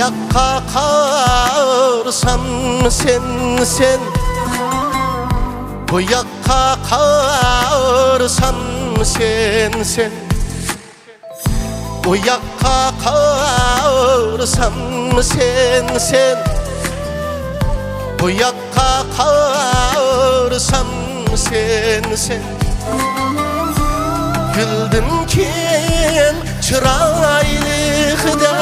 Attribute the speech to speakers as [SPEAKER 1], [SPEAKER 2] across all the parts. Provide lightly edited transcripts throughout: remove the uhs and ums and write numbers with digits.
[SPEAKER 1] yakka karsam sen bu yakka karsam sen bu yakka karsam sen bu yakka karsam sen güldün kim çıraylıkda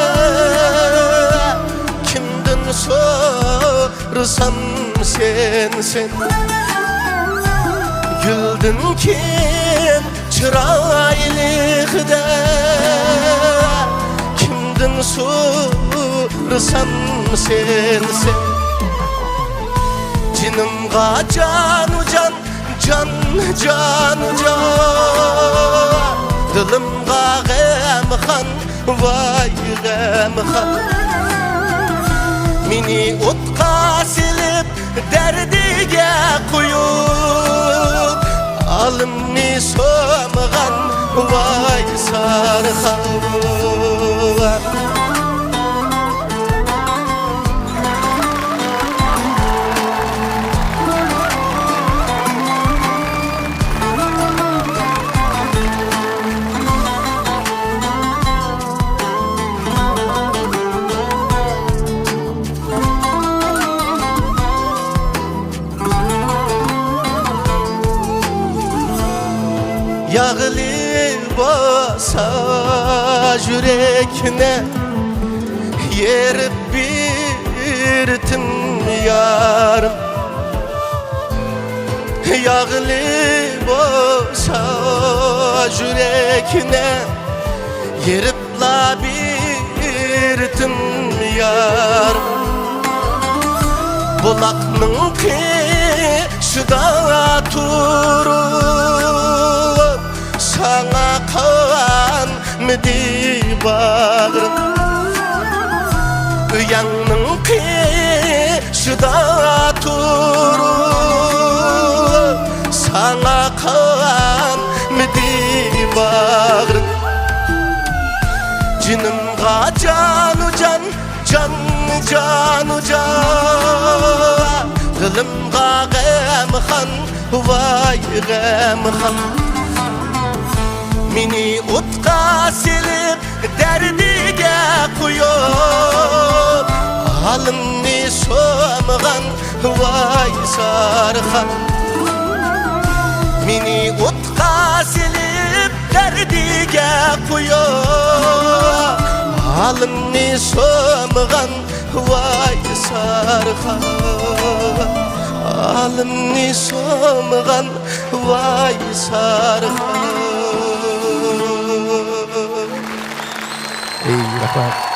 [SPEAKER 1] kimden sorsam sen güldün kim çıraylıkda kimden sorsam sen Cinimga canu can Dilimga gam khan vay gam khan Meni otqa silip derdiga qo'yib alimni so'mg'an vay sarxan Yağlı basa yürekine yerip birtim yarım Yağlı basa yürekine yerip la birtim yarım Bulakның kışıda turup sana kan midi bağrım Uyanның kışıda turup sana kan midi bağrım Cinimga canu can Dilimga gam khan vay gam khan Meni otqa silip derdiga qo'yib alimni so'mg'an vay sarxan Meni otqa silip derdiga qo'yib alimni so'mg'an vay sarxan alimni so'mg'an vay sarxan
[SPEAKER 2] Ey rahmat.